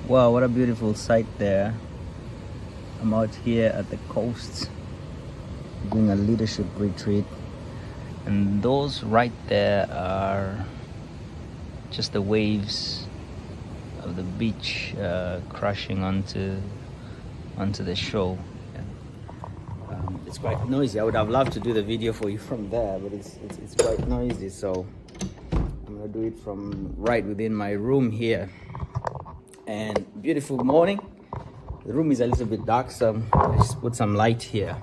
Wow, what a beautiful sight there. I'm out here at the coast doing a leadership retreat, and those right there are just the waves of the beach crashing onto the shore. It's quite noisy. I would have loved to do the video for you from there, but it's quite noisy, so I'm gonna do it from right within my room here. And beautiful morning. The room is a little bit dark, so I just put some light here.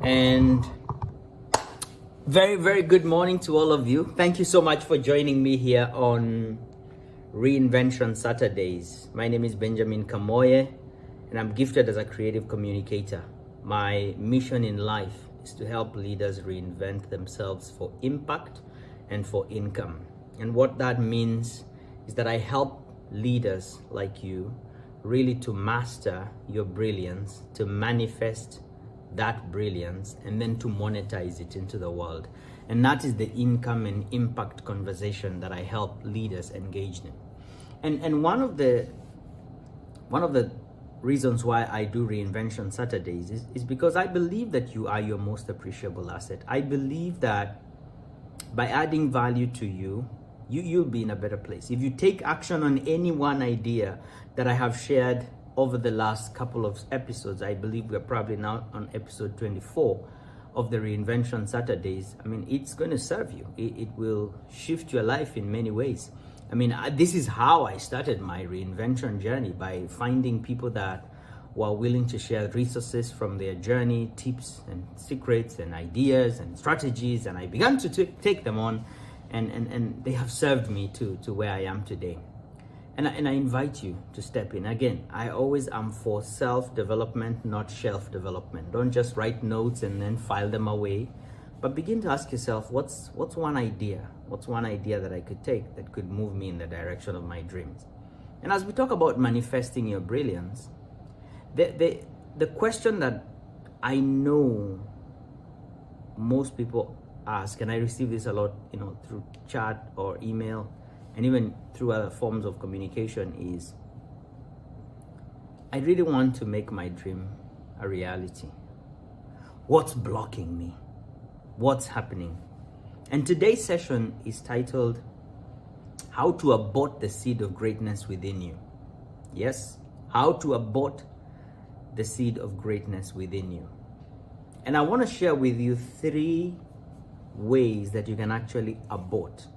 And very, very good morning to all of you. Thank you so much for joining me here on Reinvention Saturdays. My name is Benjamin Kamoye, and I'm gifted as a creative communicator. My mission in life is to help leaders reinvent themselves for impact and for income. And what that means is that I help leaders like you really to master your brilliance, to manifest that brilliance, and then to monetize it into the world. And that is the income and impact conversation that I help leaders engage in. And one of the reasons why I do Reinvention Saturdays is because I believe that you are your most appreciable asset. I believe that by adding value to you, you'll be in a better place. If you take action on any one idea that I have shared over the last couple of episodes, I believe we're probably now on episode 24 of the Reinvention Saturdays. I mean, it's going to serve you. It will shift your life in many ways. I mean, this is how I started my reinvention journey, by finding people that were willing to share resources from their journey, tips and secrets and ideas and strategies. And I began to take them on. And they have served me to where I am today. And I invite you to step in. Again, I always am for self-development, not shelf development. Don't just write notes and then file them away, but begin to ask yourself, what's one idea? What's one idea that I could take that could move me in the direction of my dreams? And as we talk about manifesting your brilliance, the question that I know most people ask, and I receive this a lot, through chat or email, and even through other forms of communication, is I really want to make my dream a reality. What's blocking me? What's happening? And today's session is titled, How to Abort the Seed of Greatness Within You. Yes, how to abort the seed of greatness within you. And I want to share with you 3 ways that you can actually abort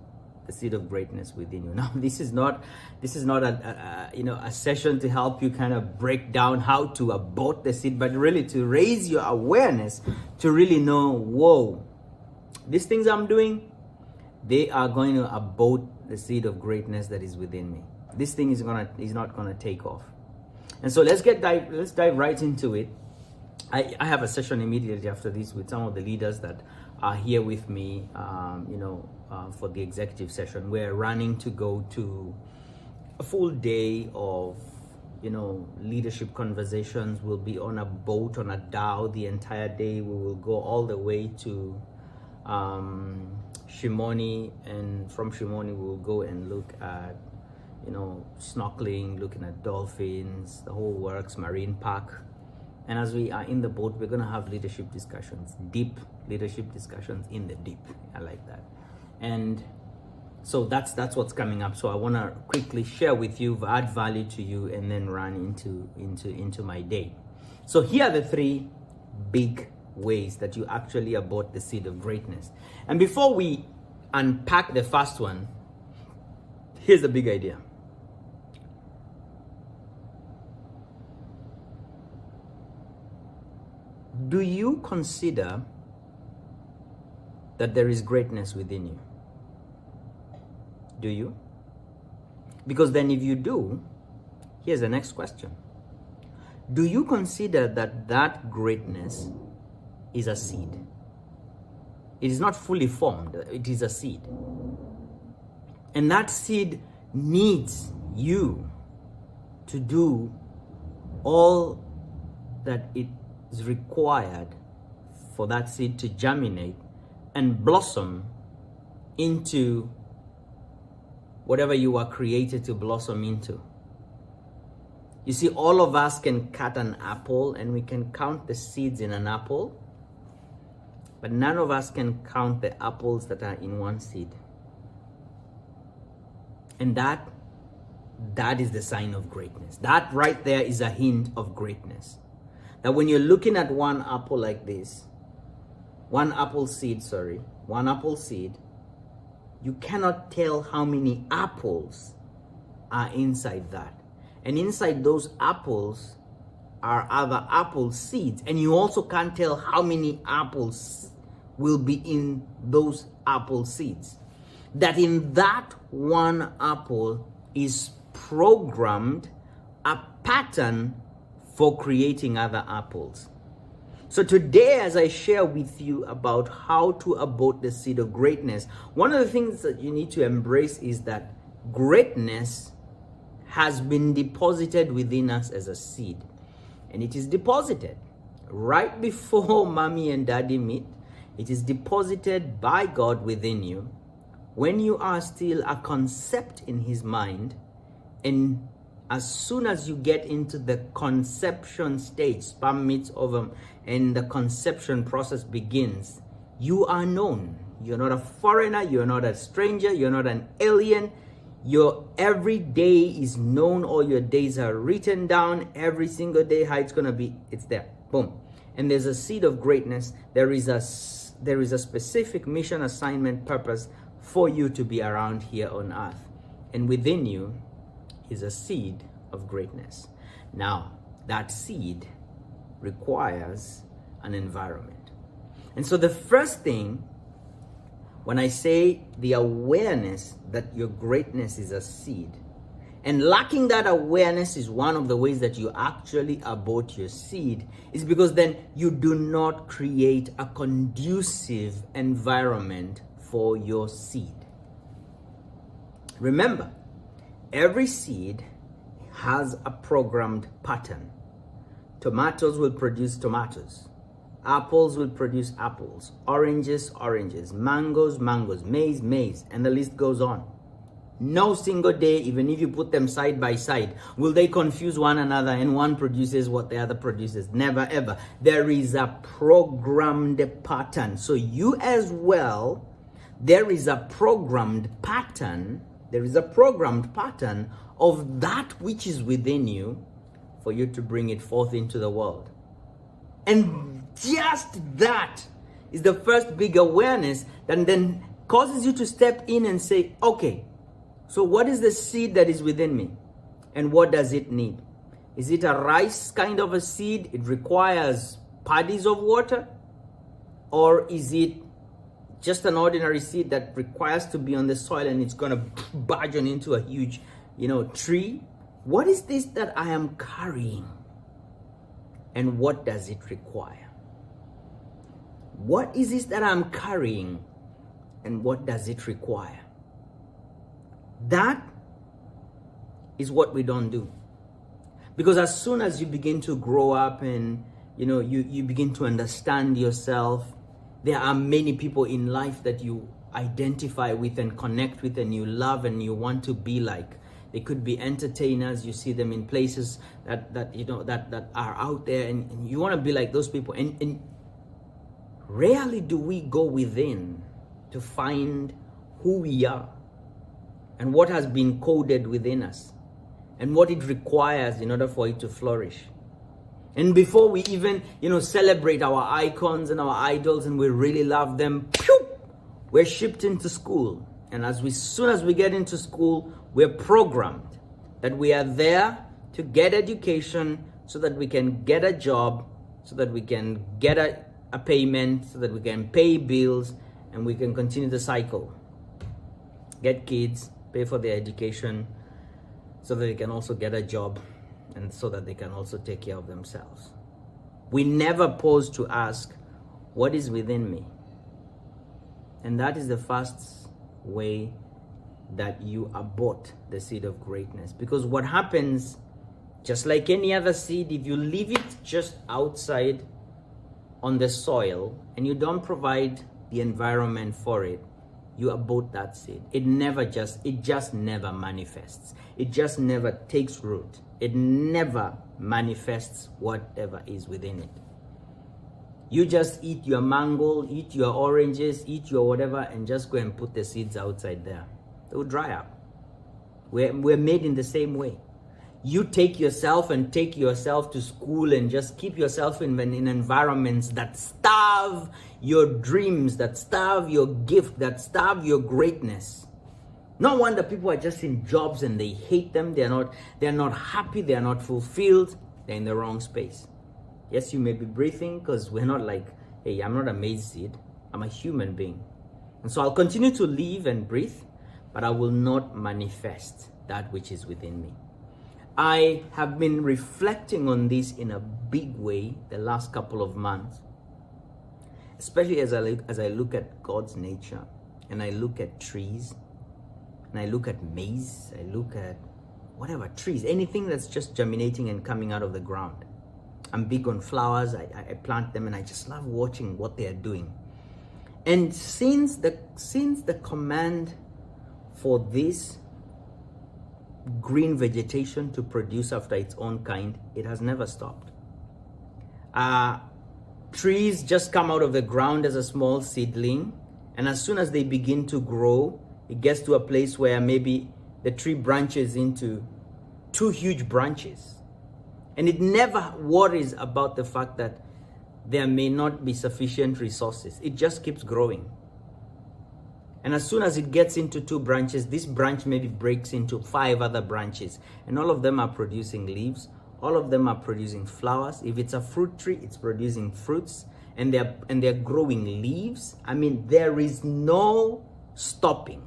the seed of greatness within you. Now, this is not a session to help you kind of break down how to abort the seed, but really to raise your awareness to really know, whoa, these things I'm doing, they are going to abort the seed of greatness that is within me. This thing is not gonna take off. And so let's dive right into it. I have a session immediately after this with some of the leaders that are here with me, for the executive session. We're running to go to a full day of, leadership conversations. We'll be on a boat, on a dhow the entire day. We will go all the way to Shimoni, and from Shimoni we will go and look at, snorkeling, looking at dolphins, the whole works, marine park. And as we are in the boat, we're going to have leadership discussions, deep leadership discussions in the deep. I like that. And so that's what's coming up. So I want to quickly share with you, add value to you, and then run into my day. So here are the 3 big ways that you actually abort the seed of greatness. And before we unpack the first one, here's the big idea. Do you consider that there is greatness within you? Do you? Because then if you do, here's the next question. Do you consider that greatness is a seed? It is not fully formed, it is a seed. And that seed needs you to do all that it is required for that seed to germinate and blossom into whatever you are created to blossom into. You see, all of us can cut an apple and we can count the seeds in an apple, but none of us can count the apples that are in one seed. And that is the sign of greatness. That right there is a hint of greatness. That when you're looking at one apple like this, one apple seed, you cannot tell how many apples are inside that. And inside those apples are other apple seeds. And you also can't tell how many apples will be in those apple seeds. That in that one apple is programmed a pattern for creating other apples. So today, as I share with you about how to abort the seed of greatness, one of the things that you need to embrace is that greatness has been deposited within us as a seed. And it is deposited right before mommy and daddy meet. It is deposited by God within you when you are still a concept in his mind. And as soon as you get into the conception stage, sperm meets ovum, and the conception process begins, you are known. You're not a foreigner, you're not a stranger, you're not an alien. Your every day is known, all your days are written down, every single day, how it's gonna be, it's there, boom. And there's a seed of greatness. There is a specific mission, assignment, purpose for you to be around here on earth. And within you is a seed of greatness. Now, that seed requires an environment. And so the first thing, when I say the awareness that your greatness is a seed, and lacking that awareness is one of the ways that you actually abort your seed, is because then you do not create a conducive environment for your seed. Remember, every seed has a programmed pattern. Tomatoes will produce tomatoes. Apples will produce apples. Oranges, oranges. Mangoes, mangoes. Maize, maize. And the list goes on. No single day, even if you put them side by side, will they confuse one another and one produces what the other produces. Never ever. There is a programmed pattern. So you as well, there is a programmed pattern. There is a programmed pattern of that which is within you for you to bring it forth into the world. And just that is the first big awareness that then causes you to step in and say, okay, so what is the seed that is within me? And what does it need? Is it a rice kind of a seed? It requires paddies of water? Or is it just an ordinary seed that requires to be on the soil and it's going to burgeon into a huge, tree? What is this that I am carrying? And what does it require? What is this that I'm carrying? And what does it require? That is what we don't do. Because as soon as you begin to grow up and you begin to understand yourself, there are many people in life that you identify with and connect with and you love and you want to be like. They could be entertainers. You see them in places that are out there and you want to be like those people. And rarely do we go within to find who we are and what has been coded within us and what it requires in order for it to flourish. And before we even, celebrate our icons and our idols and we really love them, we're shipped into school. And soon as we get into school, we're programmed that we are there to get education so that we can get a job, so that we can get a payment, so that we can pay bills and we can continue the cycle. Get kids, pay for their education, so that they can also get a job and so that they can also take care of themselves. We never pause to ask, what is within me? And that is the first way that you abort the seed of greatness. Because what happens, just like any other seed, if you leave it just outside on the soil and you don't provide the environment for it, you abort that seed. It just never manifests. It just never takes root. It never manifests whatever is within it. You just eat your mango, eat your oranges, eat your whatever, and just go and put the seeds outside there. They will dry up. We're made in the same way. You take yourself to school and just keep yourself in environments that starve your dreams, that starve your gift, that starve your greatness. No wonder people are just in jobs and they hate them. They're not happy. They're not fulfilled. They're in the wrong space. Yes, you may be breathing, because we're not like, hey, I'm not a maize seed. I'm a human being. And so I'll continue to live and breathe, but I will not manifest that which is within me. I have been reflecting on this in a big way the last couple of months, especially as I look at God's nature, and I look at trees, and I look at maize, I look at whatever, trees, anything that's just germinating and coming out of the ground. I'm big on flowers. I plant them, and I just love watching what they are doing. And since the command for this green vegetation to produce after its own kind, it has never stopped. Trees just come out of the ground as a small seedling, and as soon as they begin to grow, it gets to a place where maybe the tree branches into 2 huge branches. And it never worries about the fact that there may not be sufficient resources. It just keeps growing. And as soon as it gets into 2 branches, this branch maybe breaks into 5 other branches. And all of them are producing leaves. All of them are producing flowers. If it's a fruit tree, it's producing fruits. And they're growing leaves. I mean, there is no stopping.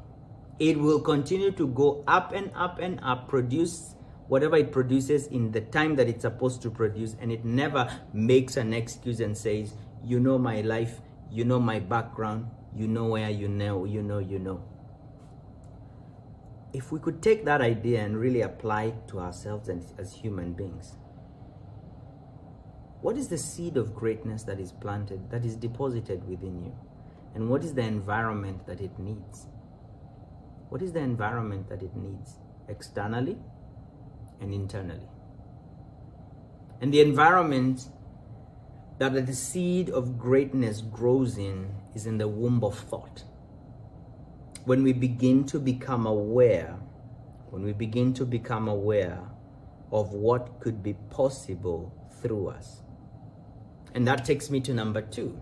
It will continue to go up and up and up, produce whatever it produces in the time that it's supposed to produce, and it never makes an excuse and says, you know my life, you know my background, you know where you know. If we could take that idea and really apply it to ourselves and as human beings, what is the seed of greatness that is planted, that is deposited within you? And what is the environment that it needs? What is the environment that it needs externally and internally? And the environment that the seed of greatness grows in is in the womb of thought. When we begin to become aware, of what could be possible through us. And that takes me to number 2.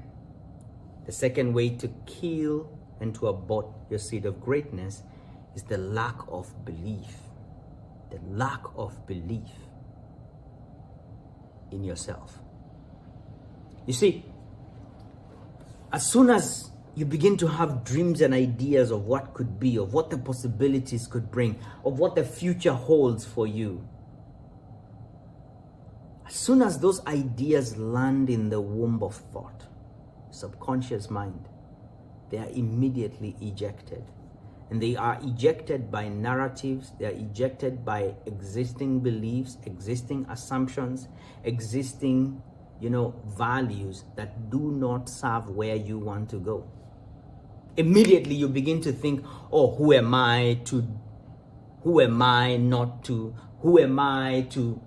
The second way to kill and to abort your seed of greatness is the lack of belief. The lack of belief in yourself. You see, as soon as you begin to have dreams and ideas of what could be, of what the possibilities could bring, of what the future holds for you, as soon as those ideas land in the womb of thought, subconscious mind, they are immediately ejected. And they are ejected by narratives, they are ejected by existing beliefs, existing assumptions, existing, values that do not serve where you want to go. Immediately you begin to think, oh, who am I not to,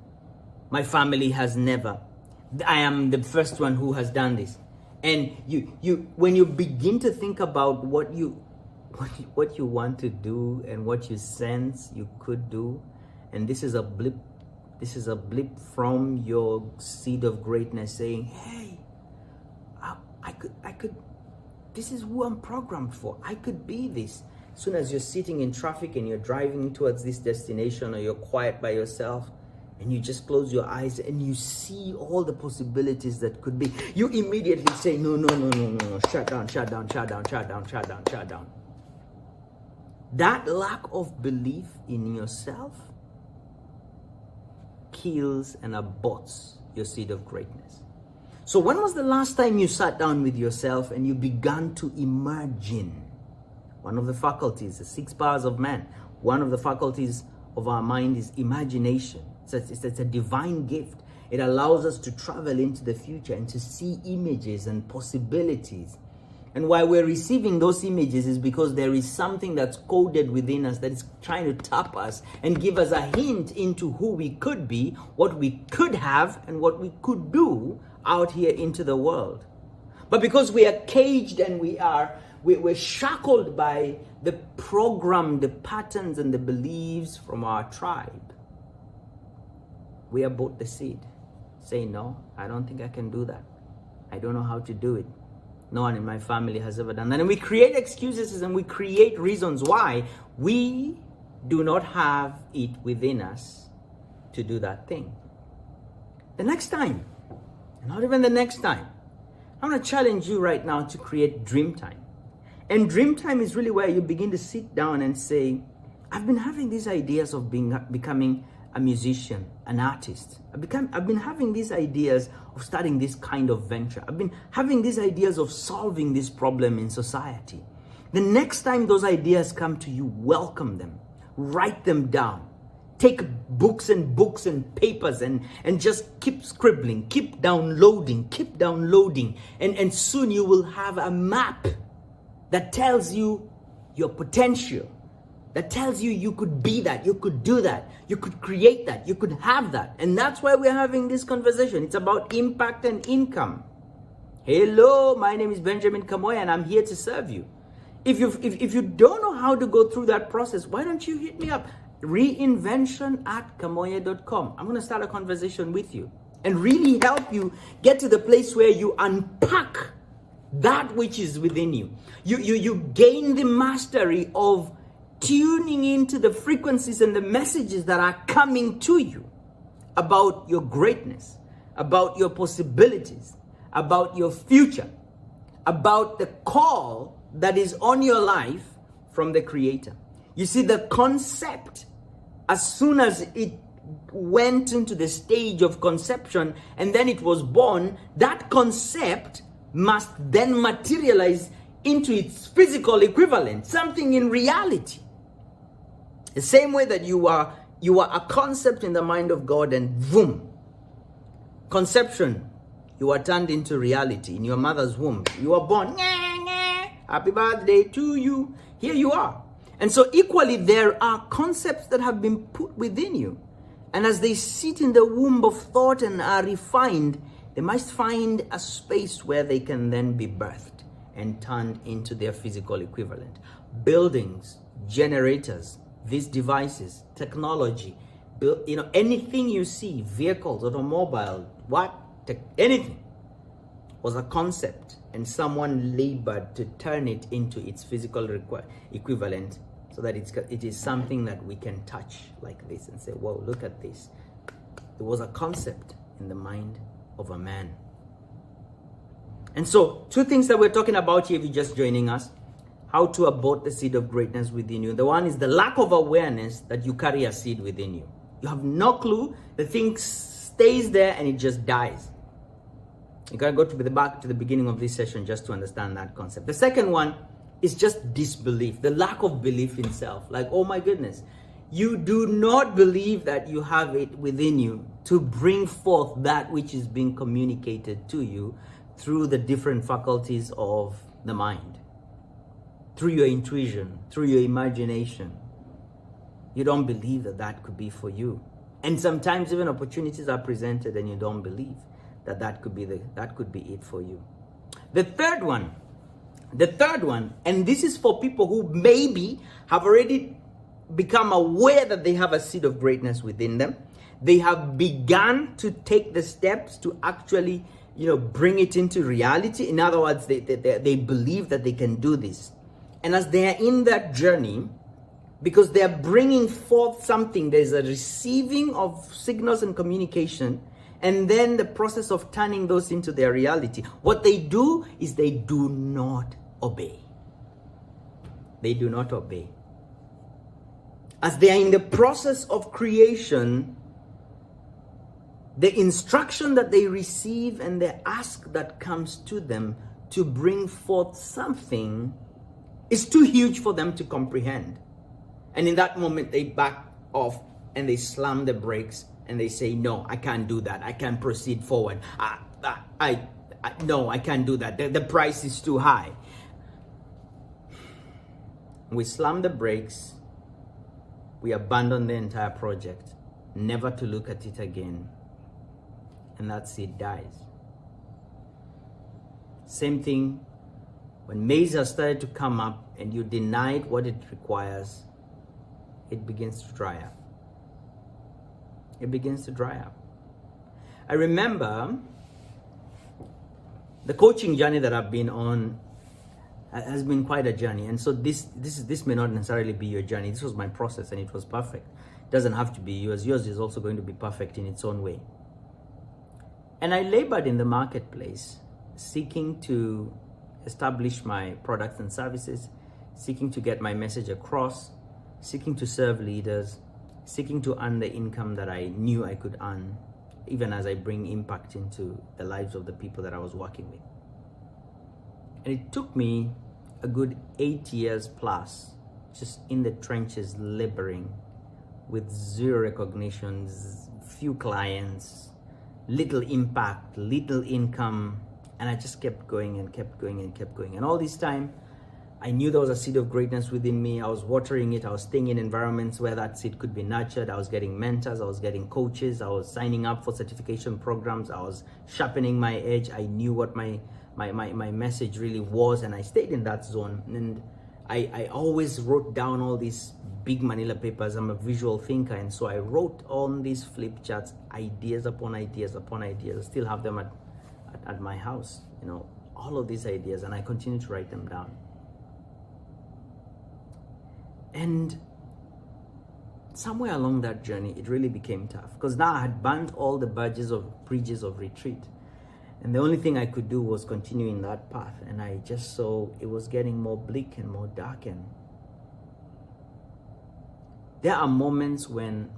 my family has never, I am the first one who has done this. And when you begin to think about what you want to do and what you sense you could do, and this is a blip from your seed of greatness saying, hey, I could, this is who I'm programmed for. I could be this. As soon as you're sitting in traffic and you're driving towards this destination, or you're quiet by yourself and you just close your eyes and you see all the possibilities that could be, you immediately say, no, shut down. That lack of belief in yourself kills and aborts your seed of greatness. So when was the last time you sat down with yourself and you began to imagine? One of the faculties, the 6 powers of man, one of the faculties of our mind is imagination. It's a divine gift. It allows us to travel into the future and to see images and possibilities. And why we're receiving those images is because there is something that's coded within us that is trying to tap us and give us a hint into who we could be, what we could have, and what we could do out here into the world. But because we are caged and we're shackled by the program, the patterns, and the beliefs from our tribe, we abort the seed. Say, no, I don't think I can do that. I don't know how to do it. No one in my family has ever done that. And we create excuses and we create reasons why we do not have it within us to do that thing. The next time, not even the next time, I'm going to challenge you right now to create dream time. And dream time is really where you begin to sit down and say, I've been having these ideas of becoming a musician, an artist. I've been having these ideas of starting this kind of venture. I've been having these ideas of solving this problem in society. The next time those ideas come to you, welcome them. Write them down. Take books and papers and just keep scribbling, keep downloading. And soon you will have a map that tells you your potential, that tells you you could be that, you could do that, you could create that, you could have that. And that's why we're having this conversation. It's about impact and income. Hello, my name is Benjamin Kamoya and I'm here to serve you. If you don't know how to go through that process, why don't you hit me up? Reinvention@kamoya.com. I'm going to start a conversation with you and really help you get to the place where you unpack that which is within you. You gain the mastery of tuning into the frequencies and the messages that are coming to you about your greatness, about your possibilities, about your future, about the call that is on your life from the Creator. You see, the concept, as soon as it went into the stage of conception and then it was born, that concept must then materialize into its physical equivalent, something in reality. The same way that you are a concept in the mind of God, and boom, conception, you are turned into reality in your mother's womb. You are born, happy birthday to you. Here you are. And so equally, there are concepts that have been put within you. And as they sit in the womb of thought and are refined, they must find a space where they can then be birthed and turned into their physical equivalent. Buildings, generators, these devices, technology, anything you see, vehicles, automobile, anything was a concept, and someone labored to turn it into its physical equivalent, so that it is something that we can touch like this and say, whoa, look at this. It was a concept in the mind of a man. And so, two things that we're talking about here, if you're just joining us: how to abort the seed of greatness within you. The one is the lack of awareness that you carry a seed within you. You have no clue. The thing stays there and it just dies. You gotta go back to the beginning of this session just to understand that concept. The second one is just disbelief, the lack of belief in self. Like, oh my goodness, you do not believe that you have it within you to bring forth that which is being communicated to you through the different faculties of the mind, through your intuition, through your imagination. You don't believe that that could be for you. And sometimes even opportunities are presented and you don't believe that could be it for you. The third one, and this is for people who maybe have already become aware that they have a seed of greatness within them. They have begun to take the steps to actually, bring it into reality. In other words, they believe that they can do this. And as they are in that journey, because they are bringing forth something, there's a receiving of signals and communication, and then the process of turning those into their reality. What they do is they do not obey. They do not obey. As they are in the process of creation, the instruction that they receive and the ask that comes to them to bring forth something is too huge for them to comprehend. And in that moment, they back off and they slam the brakes and they say, no, I can't do that. I can't proceed forward. No, I can't do that. The price is too high. We slam the brakes, we abandon the entire project, never to look at it again, and that seed dies. Same thing when maize has started to come up and you denied what it requires, it begins to dry up. It begins to dry up. I remember the coaching journey that I've been on has been quite a journey, and so this may not necessarily be your journey. This was my process, and it was perfect. It doesn't have to be yours. Yours is also going to be perfect in its own way. And I labored in the marketplace, seeking to establish my products and services, seeking to get my message across, seeking to serve leaders, seeking to earn the income that I knew I could earn, even as I bring impact into the lives of the people that I was working with. And it took me a good 8 years plus, just in the trenches, laboring with zero recognition, few clients, little impact, little income, and I just kept going and kept going and kept going. And all this time, I knew there was a seed of greatness within me. I was watering it. I was staying in environments where that seed could be nurtured. I was getting mentors. I was getting coaches. I was signing up for certification programs. I was sharpening my edge. I knew what my message really was, and I stayed in that zone. And I always wrote down all these big manila papers. I'm a visual thinker, and so I wrote on these flip charts ideas upon ideas upon ideas. I still have them at my house, you know, all of these ideas, and I continue to write them down. And somewhere along that journey, it really became tough, because now I had burnt all the bridges of retreat. And the only thing I could do was continue in that path. And I just saw it was getting more bleak and more dark. And there are moments when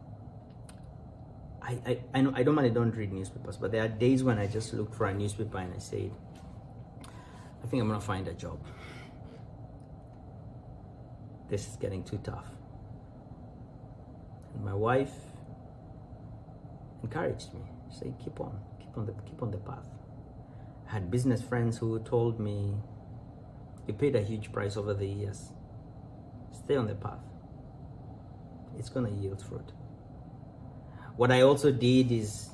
I normally don't read newspapers, but there are days when I just look for a newspaper and I say, I think I'm going to find a job. This is getting too tough. And my wife encouraged me. She said, keep on the path. I had business friends who told me, you paid a huge price over the years. Stay on the path. It's going to yield fruit. What I also did is,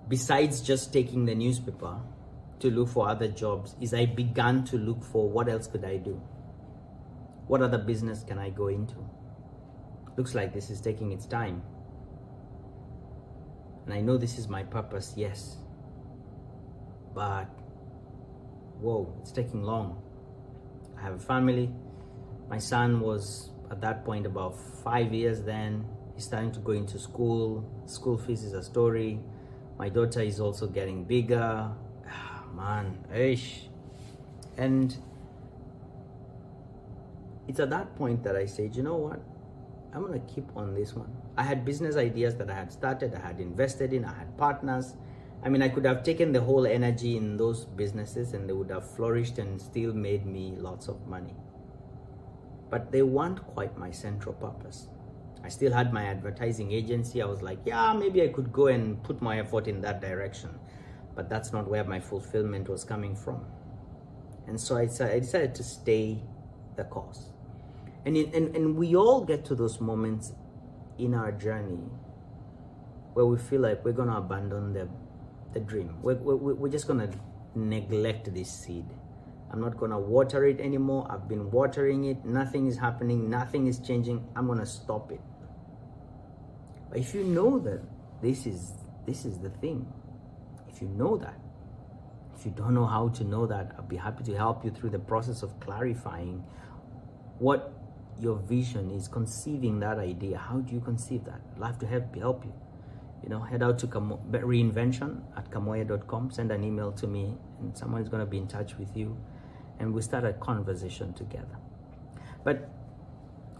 besides just taking the newspaper to look for other jobs, is I began to look for what else could I do? What other business can I go into? Looks like this is taking its time. And I know this is my purpose, yes. But, whoa, it's taking long. I have a family. My son was at that point about 5 years then. He's starting to go into school. School fees is a story. My daughter is also getting bigger. Man, ish. And it's at that point that I said, you know what? I'm going to keep on this one. I had business ideas that I had started, I had invested in, I had partners. I mean, I could have taken the whole energy in those businesses and they would have flourished and still made me lots of money. But they weren't quite my central purpose. I still had my advertising agency. I was like, yeah, maybe I could go and put my effort in that direction. But that's not where my fulfillment was coming from. And so I decided to stay the course. And we all get to those moments in our journey where we feel like we're going to abandon the dream. We're just going to neglect this seed. I'm not going to water it anymore. I've been watering it. Nothing is happening. Nothing is changing. I'm going to stop it. But if you know that this is the thing, if you know that, if you don't know how to know that, I'll be happy to help you through the process of clarifying what your vision is, conceiving that idea. How do you conceive that? I'd love to help you. You know, head out to Reinvention at kamoya.com, send an email to me, and someone is going to be in touch with you, and we start a conversation together. But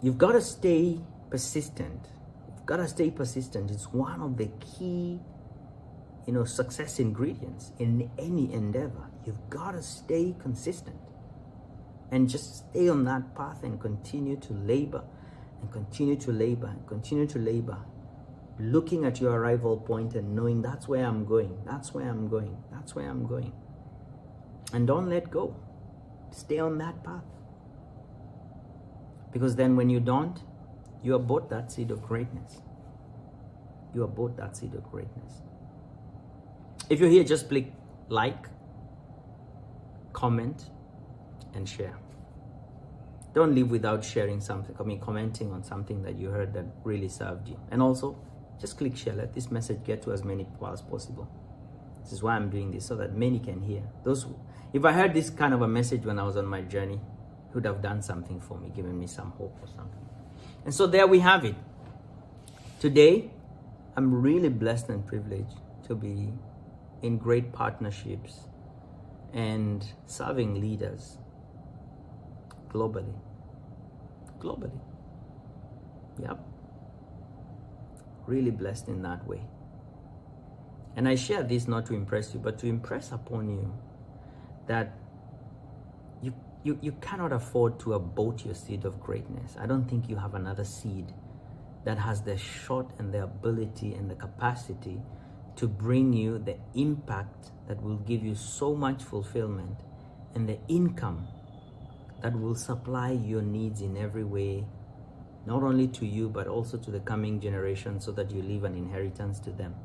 you've got to stay persistent. You've got to stay persistent. It's one of the key, success ingredients in any endeavor. You've got to stay consistent. And just stay on that path and continue to labor and continue to labor and continue to labor. Looking at your arrival point and knowing that's where I'm going, that's where I'm going, that's where I'm going. And don't let go. Stay on that path. Because then when you don't, you abort that seed of greatness. You abort that seed of greatness. If you're here, just click like, comment, and share. Don't leave without sharing something, commenting on something that you heard that really served you. And also, just click share. Let this message get to as many people as possible. This is why I'm doing this, so that many can hear. If I heard this kind of a message when I was on my journey, it would have done something for me, given me some hope or something. And so there we have it. Today, I'm really blessed and privileged to be in great partnerships and serving leaders globally. Yep. Really blessed in that way. And I share this not to impress you, but to impress upon you that you cannot afford to abort your seed of greatness. I don't think you have another seed that has the shot and the ability and the capacity to bring you the impact that will give you so much fulfillment and the income that will supply your needs in every way, not only to you, but also to the coming generation, so that you leave an inheritance to them.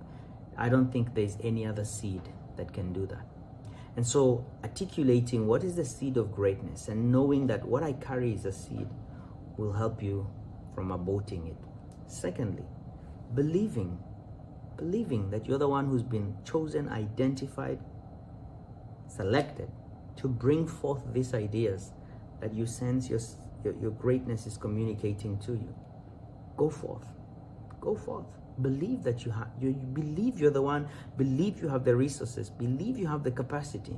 I don't think there's any other seed that can do that. And so articulating what is the seed of greatness and knowing that what I carry is a seed will help you from aborting it. Secondly, believing that you're the one who's been chosen, identified, selected to bring forth these ideas that you sense your greatness is communicating to you. Go forth. Believe that you believe you're the one. Believe you have the resources. Believe you have the capacity.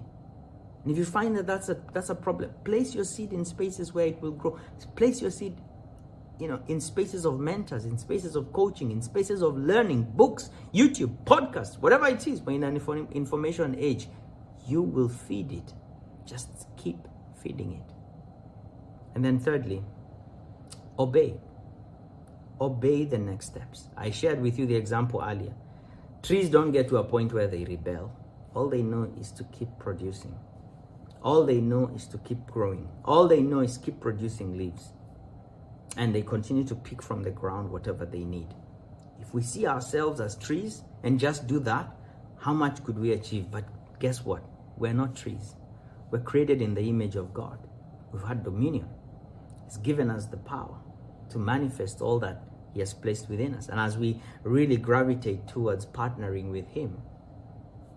And if you find that that's a problem, place your seed in spaces where it will grow. Place your seed, in spaces of mentors, in spaces of coaching, in spaces of learning, books, YouTube, podcasts, whatever it is. But in an information age, you will feed it. Just keep feeding it. And then thirdly, obey. Obey the next steps. I shared with you the example earlier. Trees don't get to a point where they rebel. All they know is to keep producing. All they know is to keep growing. All they know is keep producing leaves. And they continue to pick from the ground whatever they need. If we see ourselves as trees and just do that, how much could we achieve? But guess what? We're not trees. We're created in the image of God. We've had dominion. He's given us the power to manifest all that He has placed within us. And as we really gravitate towards partnering with Him,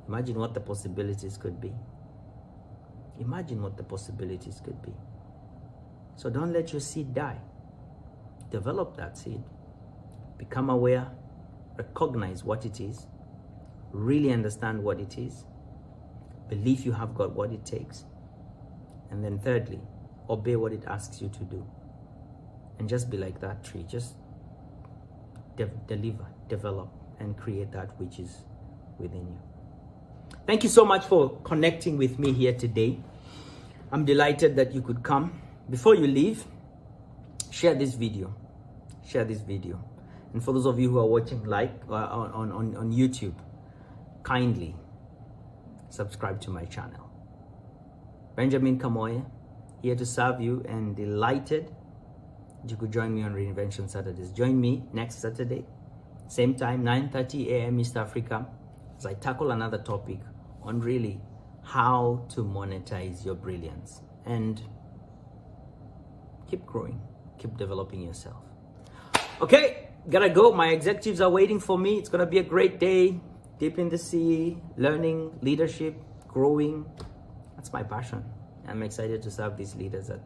imagine what the possibilities could be. Imagine what the possibilities could be. So don't let your seed die. Develop that seed. Become aware. Recognize what it is. Really understand what it is. Believe you have got what it takes. And then thirdly, obey what it asks you to do. And just be like that tree. Just deliver, develop, and create that which is within you. Thank you so much for connecting with me here today. I'm delighted that you could come. Before you leave, share this video. Share this video. And for those of you who are watching on YouTube, kindly subscribe to my channel. Benjamin Kamoye, here to serve you, and delighted you could join me on Reinvention Saturdays. Join me next Saturday, same time, 9:30 a.m. East Africa, as I tackle another topic on really how to monetize your brilliance. And keep growing, keep developing yourself. Okay, gotta go. My executives are waiting for me. It's gonna be a great day. Deep in the sea, learning, leadership, growing. That's my passion. I'm excited to serve these leaders that